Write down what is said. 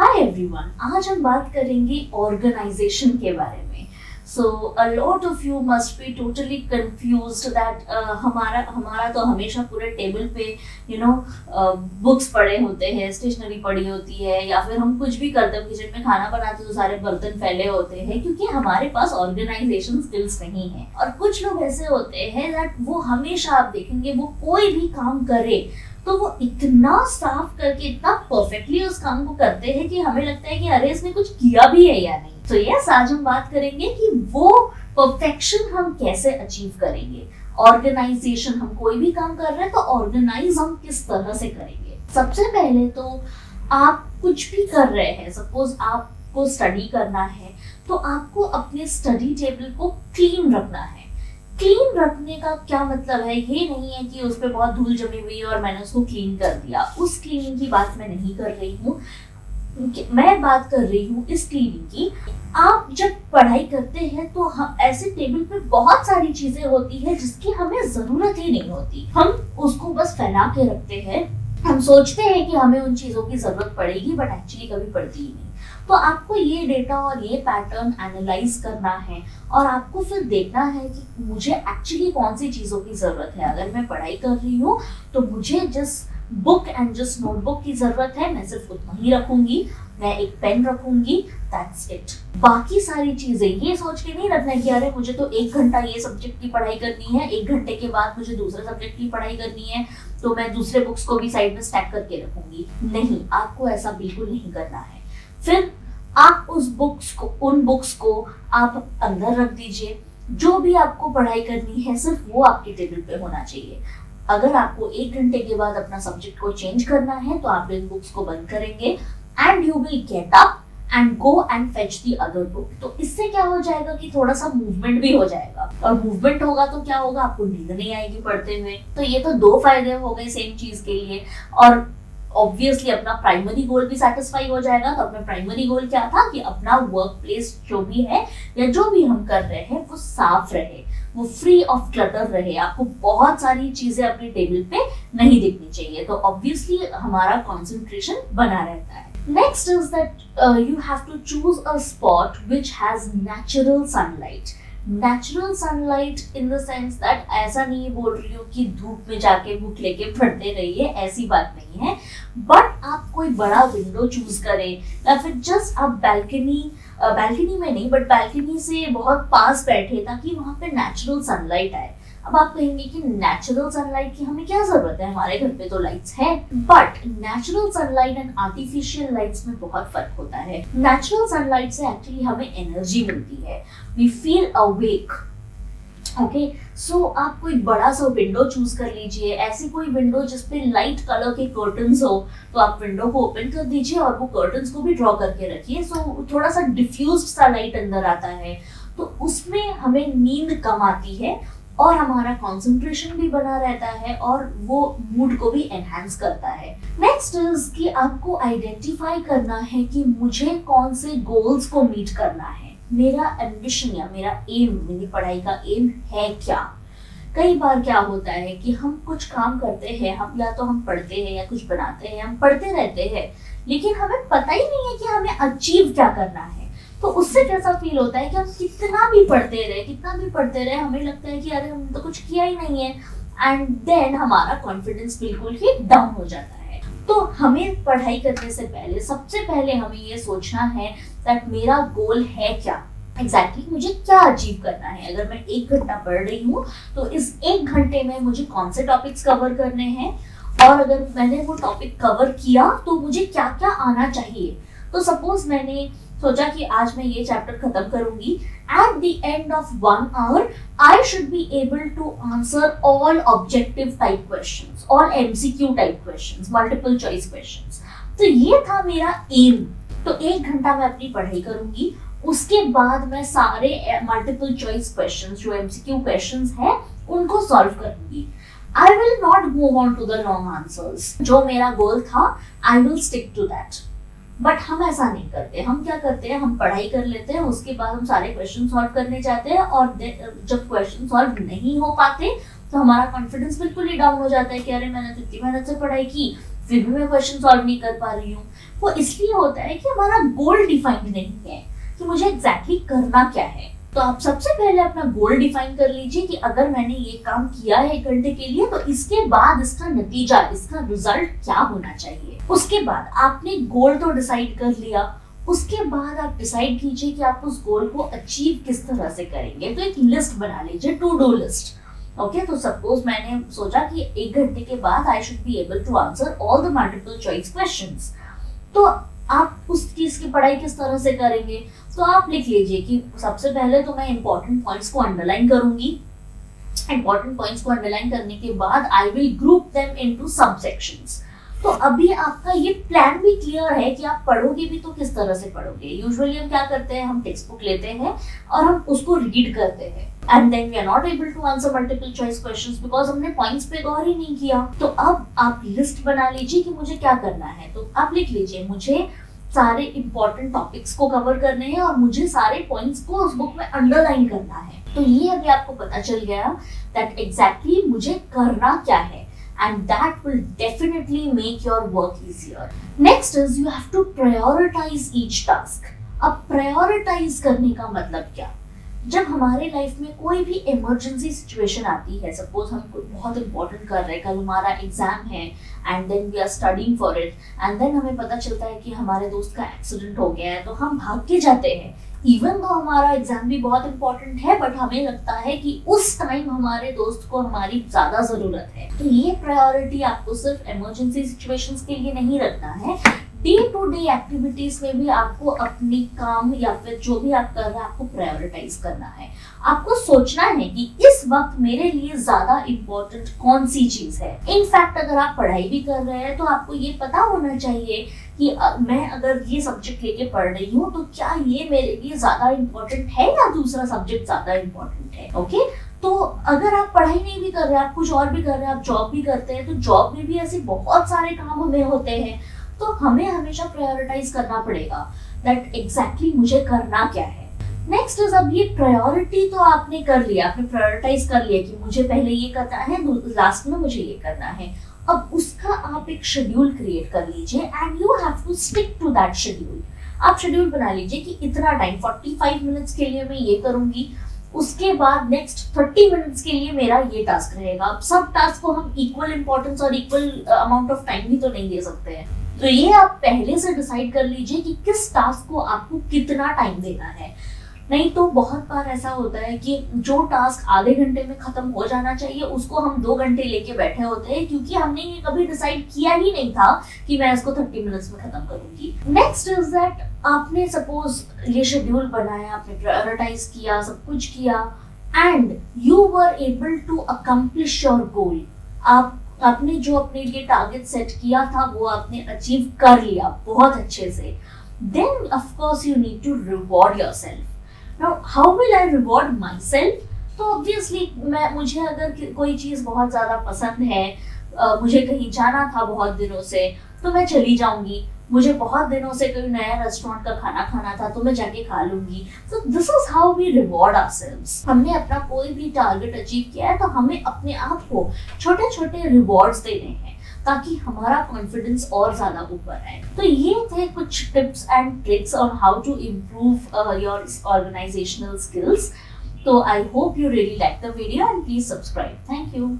Hi everyone, आज हम बात करेंगे ऑर्गेनाइजेशन के बारे में। So a lot of you must be totally confused that हमारा तो हमेशा पूरे टेबल पे बुक्स पड़े होते हैं, स्टेशनरी पड़ी होती है, या फिर हम कुछ भी करते हैं किचन में खाना बनाते तो सारे बर्तन फैले होते हैं क्योंकि हमारे पास ऑर्गेनाइजेशन स्किल्स नहीं है। और कुछ लोग ऐसे होते हैं दैट वो हमेशा, आप देखेंगे, वो कोई भी काम करे तो वो इतना साफ करके इतना परफेक्टली उस काम को करते हैं कि हमें लगता है कि अरे इसने कुछ किया भी है या नहीं। तो यस, आज हम बात करेंगे कि वो परफेक्शन हम कैसे अचीव करेंगे। ऑर्गेनाइजेशन, हम कोई भी काम कर रहे हैं तो ऑर्गेनाइज हम किस तरह से करेंगे। सबसे पहले तो आप कुछ भी कर रहे हैं, सपोज आपको स्टडी करना है तो आपको अपने स्टडी टेबल को क्लीन रखना है। क्लीन रखने का क्या मतलब है? ये नहीं है कि उस पर बहुत धूल जमी हुई है और मैंने उसको क्लीन कर दिया। उस क्लीनिंग की बात मैं नहीं कर रही हूँ। मैं बात कर रही हूँ इस क्लीनिंग की, आप जब पढ़ाई करते हैं तो हम ऐसे टेबल पे बहुत सारी चीजें होती है जिसकी हमें जरूरत ही नहीं होती, हम उसको बस फैला के रखते हैं। हम सोचते हैं कि हमें उन चीजों की जरूरत पड़ेगी बट एक्चुअली कभी पड़ती ही नहीं। तो आपको ये डेटा और ये पैटर्न एनालाइज करना है और आपको फिर देखना है कि मुझे एक्चुअली कौन सी चीजों की जरूरत है। अगर मैं पढ़ाई कर रही हूँ तो मुझे जिस बुक एंड जिस नोटबुक की जरूरत है मैं सिर्फ उतना ही रखूंगी, मैं एक पेन रखूंगी, दैट्स इट। बाकी सारी चीजें ये सोच के नहीं रखना है कि अरे मुझे तो 1 घंटा ये सब्जेक्ट की पढ़ाई करनी है, 1 घंटे के बाद मुझे दूसरे सब्जेक्ट की पढ़ाई करनी है तो मैं दूसरे बुक्स को भी साइड में स्टैक करके रखूंगी। नहीं, आपको ऐसा बिल्कुल नहीं करना है। फिर आप उन बुक्स को आप अंदर रख दीजिए। जो भी आपको पढ़ाई करनी है सिर्फ वो आपके टेबल पे होना चाहिए। अगर आपको 1 घंटे के बाद अपना सब्जेक्ट को चेंज करना है तो आप इन बुक्स को बंद करेंगे and you will get up and go and fetch the other book. तो इससे क्या हो जाएगा कि थोड़ा सा मूवमेंट भी हो जाएगा, और मूवमेंट होगा तो क्या होगा, आपको नींद नहीं आएगी पढ़ते हुए। तो ये तो 2 फायदे हो गए सेम चीज के लिए। और ऑब्वियसली अपना प्राइमरी गोल भी सेटिस्फाई हो जाएगा। तो अपना प्राइमरी गोल क्या था कि अपना वर्क प्लेस जो भी है या जो भी हम कर रहे हैं वो साफ रहे, वो फ्री ऑफ क्लटर रहे, आपको बहुत सारी चीजें अपने टेबल पे नहीं दिखनी चाहिए। तो ऑब्वियसली हमारा कंसंट्रेशन बना रहता है। Next is that you have to choose a spot which has natural sunlight. Natural sunlight in the sense that ऐसा नहीं बोल रही हूँ कि धूप में जाके बुक लेके पढ़ते रहिए, ऐसी बात नहीं है। बट आप कोई बड़ा विंडो चूज करें या फिर जस्ट आप बैल्कनी में नहीं बट बैल्कनी से बहुत पास बैठे ताकि वहां पे नेचुरल सनलाइट आए। अब आप कहेंगे कि नेचुरल सनलाइट की हमें क्या जरूरत है, हमारे घर पे तो लाइट्स है। But natural sunlight and artificial lights में बहुत फर्क होता है। नेचुरल सनलाइट से एक्चुअली हमें एनर्जी मिलती है, वी फील अवेक। ओके, सो आप कोई बड़ा सा विंडो चूज कर लीजिए, ऐसी कोई विंडो जिसपे लाइट कलर के कर्टन्स हो। तो आप विंडो को ओपन कर दीजिए और वो कर्टन्स को भी ड्रॉ करके रखिए, सो थोड़ा सा डिफ्यूज्ड सा लाइट अंदर आता है। तो उसमें हमें नींद कम आती है और हमारा कंसंट्रेशन भी बना रहता है और वो मूड को भी एनहांस करता है। नेक्स्ट इज कि आपको आइडेंटिफाई करना है कि मुझे कौन से गोल्स को मीट करना है। मेरा एम्बिशन या मेरा एम, मेरी पढ़ाई का एम है क्या। कई बार क्या होता है कि हम कुछ काम करते हैं, हम या तो हम पढ़ते हैं या कुछ बनाते हैं, हम पढ़ते रहते हैं लेकिन हमें पता ही नहीं है कि हमें अचीव क्या करना है। तो उससे कैसा फील होता है कि हम कितना भी पढ़ते रहे हमें लगता है कि अरे हमने तो कुछ किया ही नहीं है, एंड देन हमारा कॉन्फिडेंस बिल्कुल ही डाउन हो जाता है। तो हमें पढ़ाई करने से पहले सबसे पहले हमें ये सोचना है दैट मेरा गोल है क्या, एग्जैक्टली मुझे क्या अचीव करना है। अगर मैं 1 घंटा पढ़ रही हूँ तो इस 1 घंटे में मुझे कौन से टॉपिक्स कवर करने हैं, और अगर मैंने वो टॉपिक कवर किया तो मुझे क्या क्या आना चाहिए। तो सपोज मैंने सोचा कि आज मैं ये चैप्टर खत्म करूंगी, at the end of 1 hour I should be able to answer all objective type questions, all MCQ type questions, multiple choice questions. तो ये था मेरा एम। तो 1 घंटा मैं अपनी पढ़ाई करूंगी, उसके बाद मैं सारे मल्टीपल चॉइस क्वेश्चंस जो एमसीक्यू क्वेश्चंस हैं उनको सॉल्व करूंगी। I will not move on to the long answers. जो मेरा गोल था I will stick to that. But हम ऐसा नहीं करते। हम क्या करते हैं, हम पढ़ाई कर लेते हैं, उसके बाद हम सारे क्वेश्चन सॉल्व करने जाते हैं और जब क्वेश्चन सॉल्व नहीं हो पाते तो हमारा कॉन्फिडेंस बिल्कुल ही डाउन हो जाता है कि अरे मैंने तो इतनी मेहनत से पढ़ाई की फिर भी मैं क्वेश्चन सॉल्व नहीं कर पा रही हूँ। वो इसलिए होता है कि हमारा गोल डिफाइंड नहीं है कि मुझे एग्जैक्टली करना क्या है। तो आप सबसे पहले अपना गोल डिफाइन कर लीजिए कि अगर मैंने ये काम किया है 1 घंटे के लिए तो इसके बाद इसका नतीजा, इसका रिजल्ट क्या होना चाहिए। उसके बाद आपने गोल तो डिसाइड कर लिया, उसके बाद आप डिसाइड कीजिए कि आप उस गोल को अचीव किस तरह से करेंगे। तो एक लिस्ट बना लीजिए, टू डू लिस्ट। ओके, तो सपोज मैंने सोचा कि 1 घंटे के बाद I should be able to answer all the multiple choice questions. तो आप उस चीज की पढ़ाई किस तरह से करेंगे, तो आप लिख लीजिए कि सबसे पहले तो मैं इंपॉर्टेंट पॉइंट्स को अंडरलाइन करूंगी। इंपॉर्टेंट पॉइंट्स को अंडरलाइन करने के बाद I will group them into सब सेक्शंस। तो अभी आपका ये प्लान भी क्लियर है कि आप पढ़ोगे भी तो किस तरह से पढ़ोगे। यूजुअली हम क्या करते हैं, हम टेक्स्ट बुक लेते हैं और हम उसको रीड करते हैं and then we are not able to answer multiple choice questions because हमने पॉइंट्स पे गौर ही नहीं किया। तो अब आप लिस्ट बना लीजिए कि मुझे क्या करना है। तो आप लिख लीजिए मुझे सारे इंपॉर्टेंट टॉपिक्स को कवर करने हैं और मुझे सारे पॉइंट्स को उस बुक में अंडरलाइन करना है। तो ये अभी आपको पता चल गया दैट एग्जैक्टली मुझे करना क्या है and that will definitely make your work easier. Next is you have to prioritize each task. अब prioritize करने का मतलब क्या? जब हमारे लाइफ में कोई भी इमरजेंसी सिचुएशन आती है, सपोज हम कुछ बहुत इंपॉर्टेंट कर रहे हैं, कल हमारा एग्जाम है and then we are studying for it and then हमें पता चलता है कि हमारे दोस्त का एक्सीडेंट हो गया है, तो हम भाग के जाते हैं इवन तो हमारा एग्जाम भी बहुत इंपॉर्टेंट है, बट हमें लगता है कि उस टाइम हमारे दोस्त को हमारी ज्यादा जरूरत है। तो ये प्रायोरिटी आपको सिर्फ इमरजेंसी सिचुएशंस के लिए नहीं रखना है, डे टू डे एक्टिविटीज में भी आपको अपनी काम या फिर जो भी आप कर रहे हैं आपको प्रायोरिटाइज करना है। आपको सोचना है कि इस वक्त मेरे लिए ज्यादा इम्पोर्टेंट कौन सी चीज है। इनफैक्ट अगर आप पढ़ाई भी कर रहे हैं तो आपको ये पता होना चाहिए कि मैं अगर ये सब्जेक्ट लेके पढ़ रही हूँ तो क्या ये मेरे लिए ज्यादा इम्पोर्टेंट है या दूसरा सब्जेक्ट ज्यादा इम्पोर्टेंट है। ओके, तो अगर आप पढ़ाई नहीं भी कर रहे हैं, आप कुछ और भी कर रहे हैं, आप जॉब भी करते हैं, तो जॉब में भी ऐसे बहुत सारे काम हमें होते हैं, तो हमें हमेशा प्रायोरिटाइज करना पड़ेगा दैट एग्जैक्टली मुझे करना क्या है। नेक्स्ट इज, अब ये प्रायोरिटी तो आपने कर लिया, आपने प्रायोरिटाइज कर लिया कि मुझे पहले ये करना है, लास्ट में मुझे ये करना है। अब उसका आप एक शेड्यूल क्रिएट कर लीजिए and you have to stick to that schedule. आप शेड्यूल बना लीजिए कि इतना टाइम 45 मिनट्स के लिए मैं ये करूंगी, उसके बाद नेक्स्ट 30 मिनट्स के लिए मेरा ये टास्क रहेगा। अब सब टास्क को हम इक्वल इंपॉर्टेंस और इक्वल अमाउंट ऑफ टाइम भी तो नहीं दे सकते हैं, तो ये आप पहले से डिसाइड कर लीजिए कि किस टास्क को आपको कितना टाइम देना है। नहीं तो बहुत बार ऐसा होता है कि जो टास्क आधे घंटे में खत्म हो जाना चाहिए उसको हम 2 घंटे लेके बैठे होते हैं, क्योंकि हमने ये कभी डिसाइड किया ही नहीं था कि मैं इसको 30 मिनट्स में खत्म करूंगी। नेक्स्ट इज दैट, आपने सपोज ये शेड्यूल बनाया, आपने प्रायोरिटाइज किया, सब कुछ किया and you were able to accomplish your goal. आपने जो अपने लिए टारगेट सेट किया था वो आपने अचीव कर लिया बहुत अच्छे से, then of course you need to reward yourself. Now, how will I reward myself? तो obviously मुझे अगर कोई चीज़ बहुत ज़्यादा पसंद है, मुझे कहीं जाना था बहुत दिनों से, तो मैं चली जाऊंगी। मुझे बहुत दिनों से कोई नया रेस्टोरेंट का खाना खाना था तो मैं जाके खा लूंगी। So this is how we reward ourselves. हमने अपना कोई भी टारगेट अचीव किया है तो हमें अपने आप को छोटे छोटे रिवॉर्ड्स देने हैं ताकि हमारा कॉन्फिडेंस और ज्यादा ऊपर आए। तो ये थे कुछ tips and tricks on how to improve your organisational skills. तो I hope you really like the video and please subscribe. Thank you.